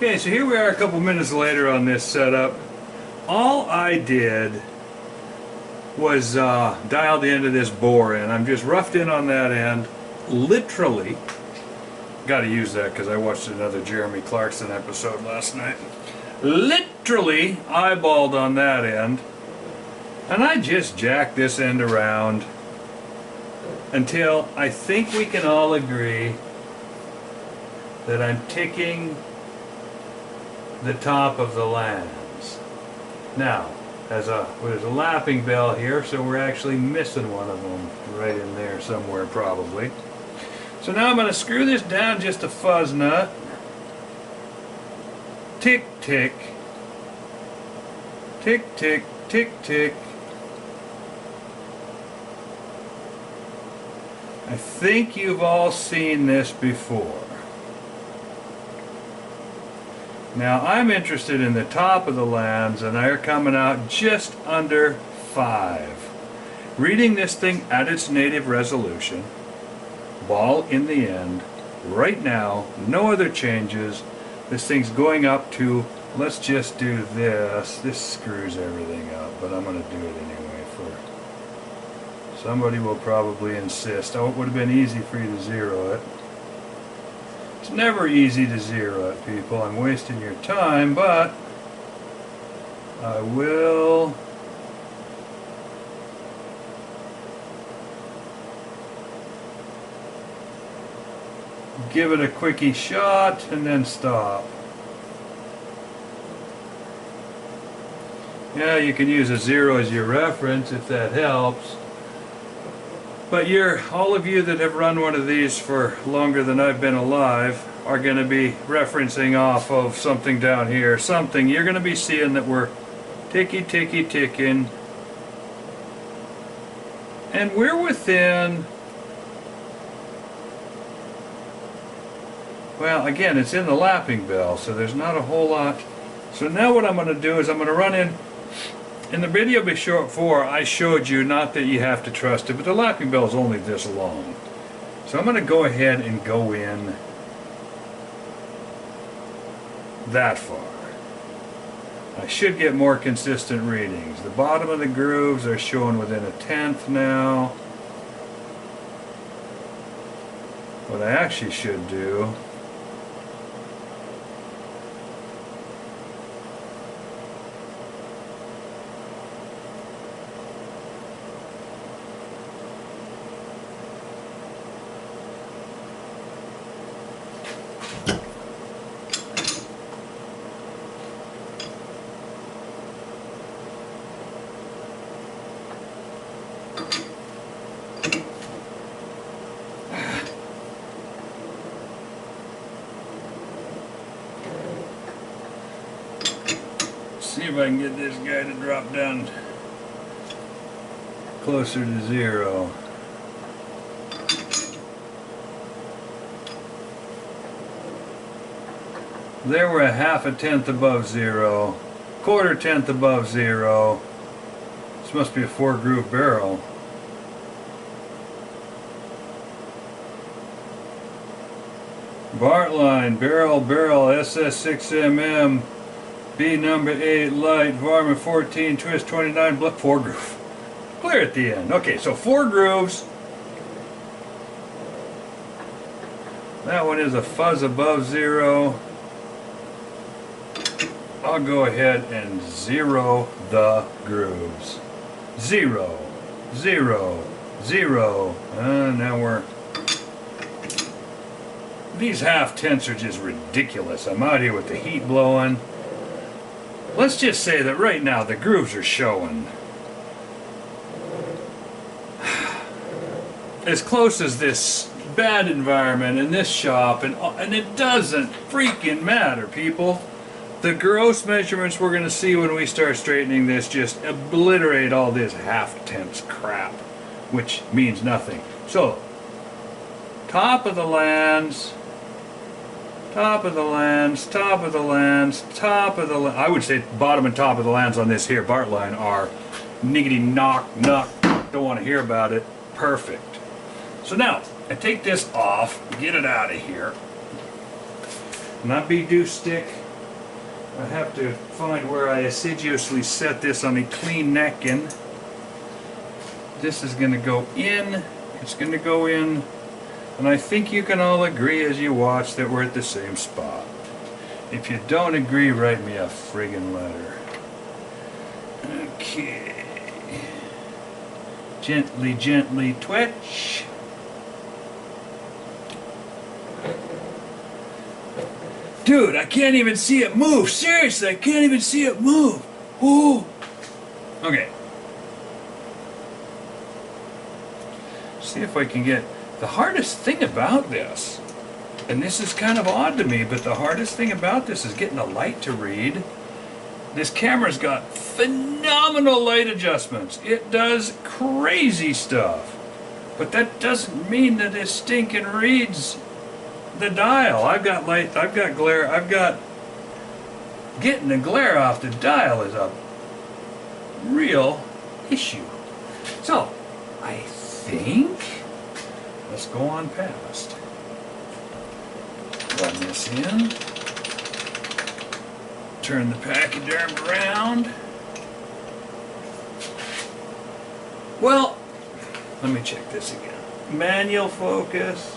Okay, so here we are a couple minutes later on this setup. All I did was dial the end of this bore in. I'm just roughed in on that end. Literally, got to use that because I watched another Jeremy Clarkson episode last night. Literally eyeballed on that end. And I just jacked this end around until I think we can all agree that I'm ticking the top of the lands. Now, there's a lapping bell here, so we're actually missing one of them right in there somewhere probably. So now I'm going to screw this down just a fuzz nut. Tick, tick. Tick, tick, tick, tick. I think you've all seen this before. Now I'm interested in the top of the lands, and they're coming out just under 5. Reading this thing at its native resolution, ball in the end, right now, no other changes. This thing's going up to, let's just do this. This screws everything up, but I'm going to do it anyway. Somebody will probably insist, oh, it would have been easy for you to zero it. It's never easy to zero it, people. I'm wasting your time, but I will give it a quickie shot and then stop. Yeah, you can use a 0 as your reference if that helps. But all of you that have run one of these for longer than I've been alive are going to be referencing off of something down here. Something you're going to be seeing that we're ticky, ticky, ticking. And we're within, well, again, it's in the lapping bell, so there's not a whole lot. So now what I'm going to do is I'm going to run in the video before I showed you, not that you have to trust it, but the lapping bell is only this long. So I'm going to go ahead and go in that far. I should get more consistent readings. The bottom of the grooves are showing within 1/10 now. What I actually should do see if I can get this guy to drop down closer to 0. There we're a 1/2 above 0, 1/4 tenth above 0. This must be a 4-groove barrel. Bart line, barrel, SS6mm. B number 8 light, varmint 14, twist 29, 4 groove. Clear at the end. Okay, so 4 grooves. That one is a fuzz above 0. I'll go ahead and 0 the grooves. 0, 0, 0. Now we're... These 1/2 are just ridiculous. I'm out here with the heat blowing. Let's just say that right now the grooves are showing as close as this bad environment in this shop, and it doesn't freaking matter, people. The gross measurements we're going to see when we start straightening this just obliterate all this 1/2 crap, which means nothing. So, top of the lands, top of the lands, top of the lands, top of the lands. I would say bottom and top of the lands on this here Bart line are niggity knock, don't want to hear about it. Perfect. So now, I take this off, get it out of here. Not be do stick I have to find where I assiduously set this on a clean napkin. This is going to go in, it's going to go in, and I think you can all agree as you watch that we're at the same spot. If you don't agree, write me a friggin' letter. Okay. Gently, gently twitch. Dude, I can't even see it move. Seriously, I can't even see it move. Ooh. Okay. See if I can get... The hardest thing about this, and this is kind of odd to me, but the hardest thing about this is getting the light to read. This camera's got phenomenal light adjustments. It does crazy stuff. But that doesn't mean that it stinking reads the dial. I've got light, I've got glare, I've got... Getting the glare off the dial is a real issue. So, I think... Let's go on past. Run this in. Turn the pachyderm around. Well, let me check this again. Manual focus.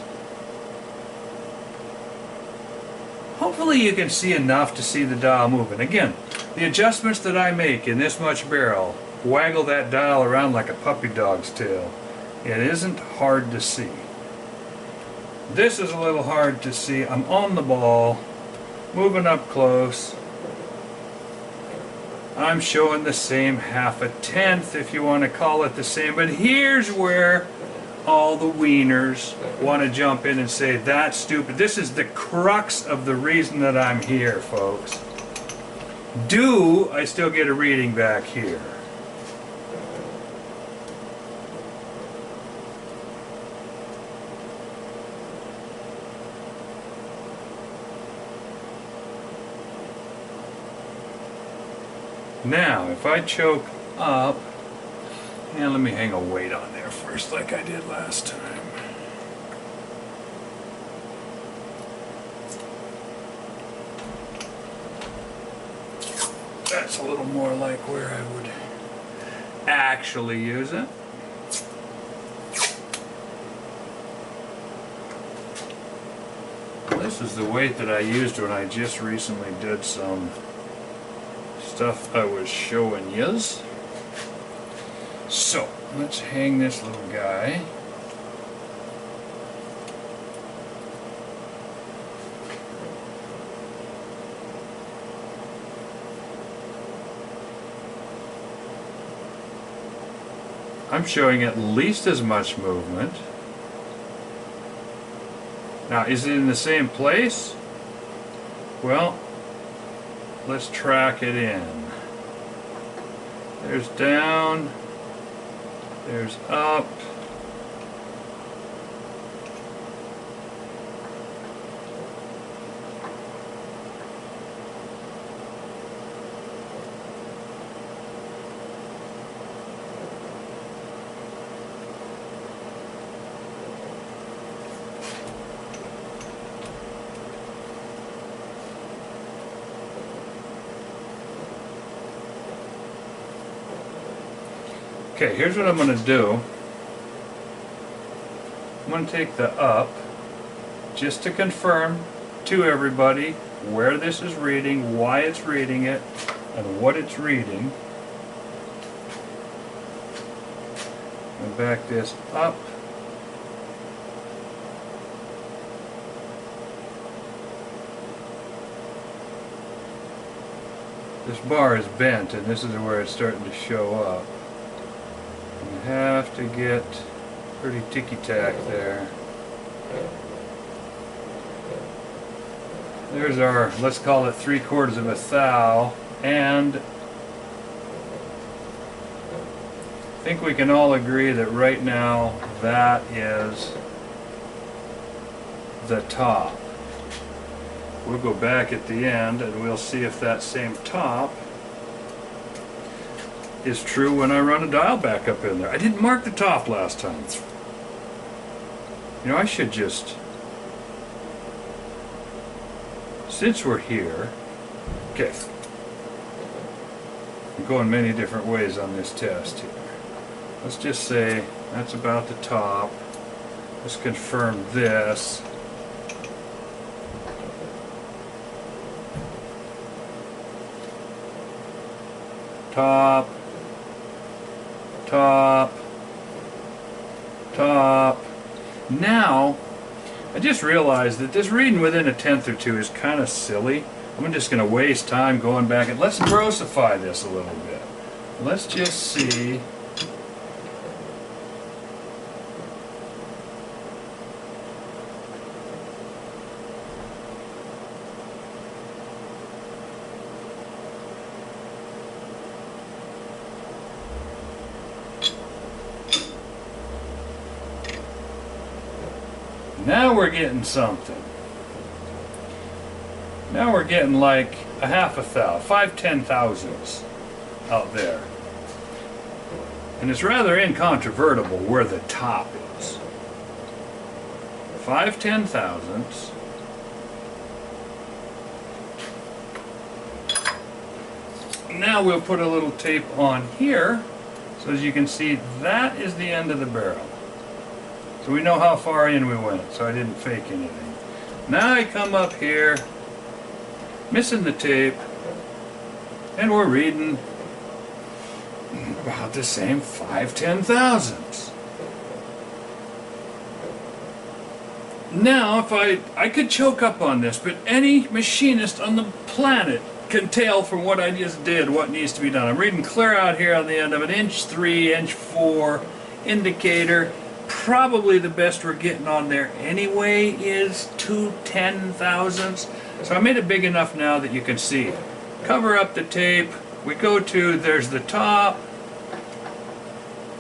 Hopefully you can see enough to see the dial moving. Again, the adjustments that I make in this much barrel waggle that dial around like a puppy dog's tail. It isn't hard to see. This is a little hard to see. I'm on the ball, moving up close. I'm showing the same 1/2 if you want to call it the same, but here's where all the wieners want to jump in and say, that's stupid. This is the crux of the reason that I'm here, folks. Do I still get a reading back here? Now, if I choke up, and let me hang a weight on there first like I did last time. That's a little more like where I would actually use it. This is the weight that I used when I just recently did some stuff I was showing yous. So, let's hang this little guy. I'm showing at least as much movement. Now, is it in the same place? Well, let's track it in. There's down, there's up. Okay, here's what I'm going to do. I'm going to take the up, just to confirm to everybody where this is reading, why it's reading it, and what it's reading. And back this up. This bar is bent, and this is where it's starting to show up. You have to get pretty ticky-tack there. There's our, let's call it 3/4 of a thou, and I think we can all agree that right now that is the top. We'll go back at the end and we'll see if that same top is true when I run a dial back up in there. I didn't mark the top last time. You know, I should just, since we're here, okay, I'm going many different ways on this test here. Let's just say that's about the top. Let's confirm this. Top, top, top. Now, I just realized that this reading within a tenth or two is kind of silly. I'm just going to waste time going back and let's grossify this a little bit. Let's just see. Now we're getting something. Now we're getting like a half a thou, 5 10,000ths out there. And it's rather incontrovertible where the top is. 5 10,000ths. Now we'll put a little tape on here, so as you can see, that is the end of the barrel. So we know how far in we went, so I didn't fake anything. Now I come up here, missing the tape, and we're reading about the same 5 10,000ths. Now, if I could choke up on this, but any machinist on the planet can tell from what I just did what needs to be done. I'm reading clear out here on the end of an 1.3", 1.4" indicator. Probably the best we're getting on there anyway is 2 10,000ths. So I made it big enough now that you can see. Cover up the tape. We go to, there's the top.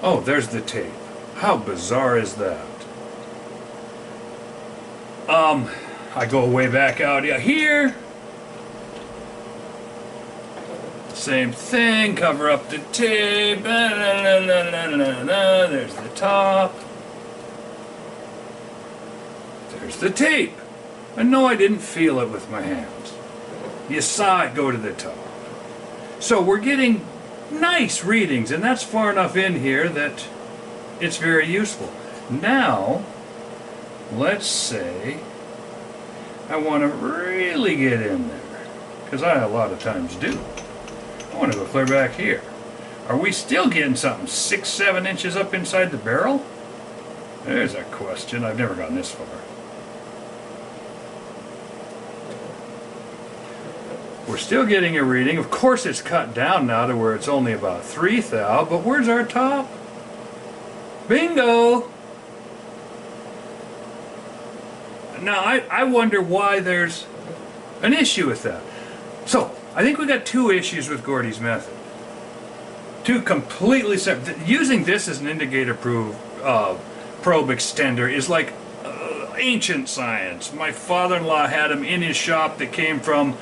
Oh, there's the tape. How bizarre is that? I go way back out here. Same thing, cover up the tape. There's the top. There's the tape. And no, I didn't feel it with my hands. You saw it go to the top. So we're getting nice readings, and that's far enough in here that it's very useful. Now, let's say I want to really get in there, because I a lot of times do. I want to go clear back here. Are we still getting something 6, 7 inches up inside the barrel? There's a question. I've never gotten this far. We're still getting a reading. Of course it's cut down now to where it's only about 3 thou, but where's our top? Bingo! Now I wonder why there's an issue with that. So, I think we got 2 issues with Gordy's method. 2 completely separate. Using this as an indicator probe extender is like ancient science. My father-in-law had them in his shop that came from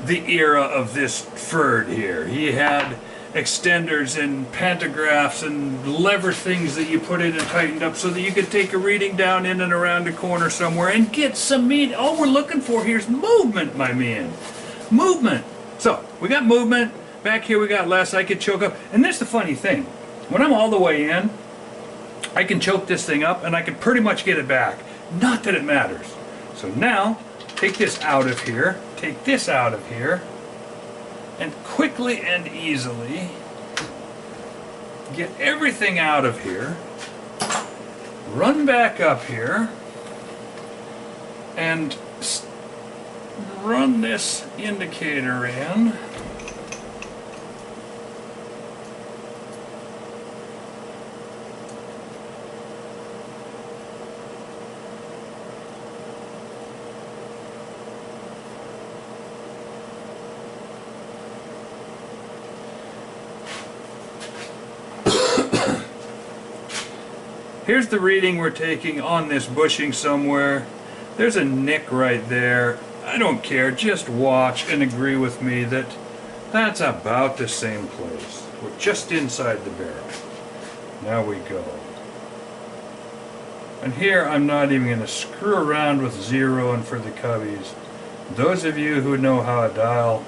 the era of this Ferd here. He had extenders and pantographs and lever things that you put in and tightened up so that you could take a reading down in and around a corner somewhere and get some meat. All we're looking for here is movement, my man. Movement. So, we got movement. Back here we got less. I could choke up. And that's the funny thing. When I'm all the way in, I can choke this thing up and I can pretty much get it back. Not that it matters. So now, take this out of here. Take this out of here. And quickly and easily get everything out of here. Run back up here. And run this indicator in. Here's the reading we're taking on this bushing somewhere. There's a nick right there. I don't care, just watch and agree with me that that's about the same place. We're just inside the barrel. Now we go. And here I'm not even going to screw around with zeroing for the cubbies. Those of you who know how to dial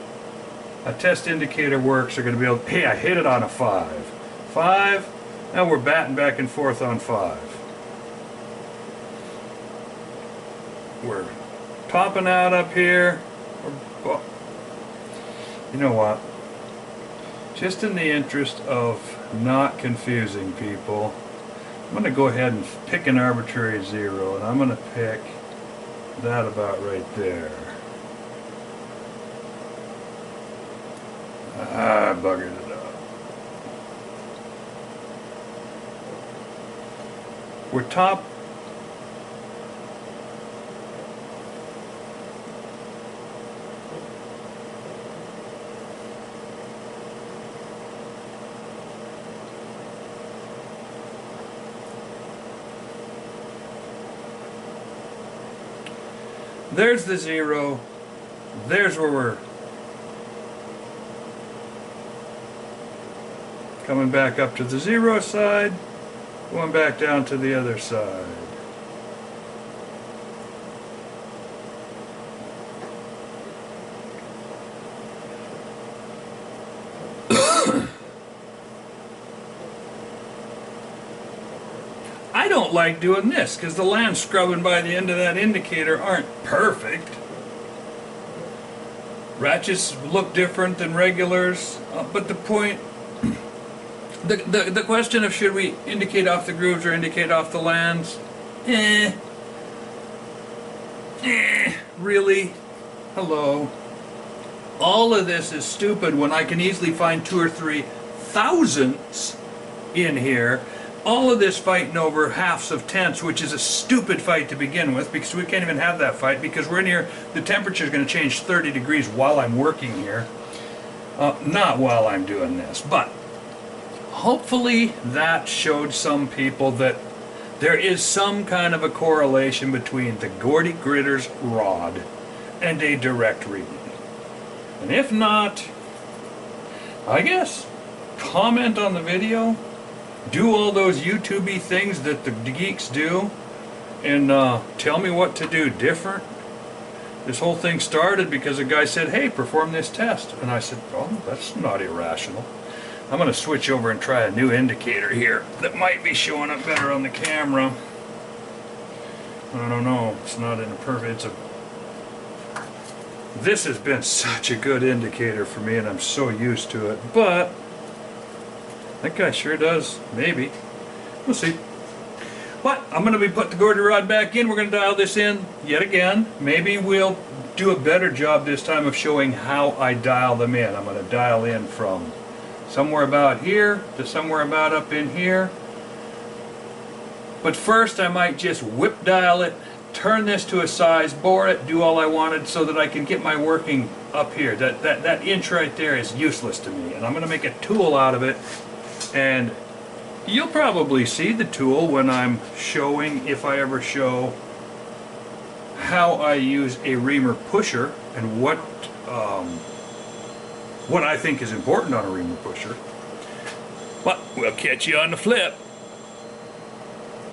a test indicator works are going to be able, hey, I hit it on a 5. 5, now we're batting back and forth on 5. We're topping out up here. Well, you know what? Just in the interest of not confusing people, I'm going to go ahead and pick an arbitrary 0, and I'm going to pick that about right there. I buggered it up. We're top. There's the 0. There's where we're coming back up to the 0 side, going back down to the other side. I don't like doing this because the lines scrubbing by the end of that indicator aren't perfect. Ratchets look different than regulars, but the point, the question of should we indicate off the grooves or indicate off the lands? Really? Hello? All of this is stupid when I can easily find 2 or 3 thousandths in here. All of this fighting over halves of tenths, which is a stupid fight to begin with, because we can't even have that fight because we're in here, the temperature is going to change 30 degrees while I'm working here. Not while I'm doing this, but hopefully that showed some people that there is some kind of a correlation between the Gordy Gritter's rod and a direct reading. And if not, I guess, comment on the video, do all those YouTube-y things that the geeks do, and tell me what to do different. This whole thing started because a guy said, hey, perform this test. And I said, oh, that's not irrational. I'm going to switch over and try a new indicator here that might be showing up better on the camera. I don't know. It's not in a perfect... This has been such a good indicator for me, and I'm so used to it. But that guy sure does. Maybe. We'll see. But I'm going to be putting the Gordy rod back in. We're going to dial this in yet again. Maybe we'll do a better job this time of showing how I dial them in. I'm going to dial in from somewhere about here to somewhere about up in here. But first I might just whip dial it, turn this to a size, bore it, do all I wanted so that I can get my working up here. That inch right there is useless to me, and I'm going to make a tool out of it, and you'll probably see the tool when I'm showing, if I ever show, how I use a reamer pusher and what I think is important on a reamer pusher. But we'll catch you on the flip.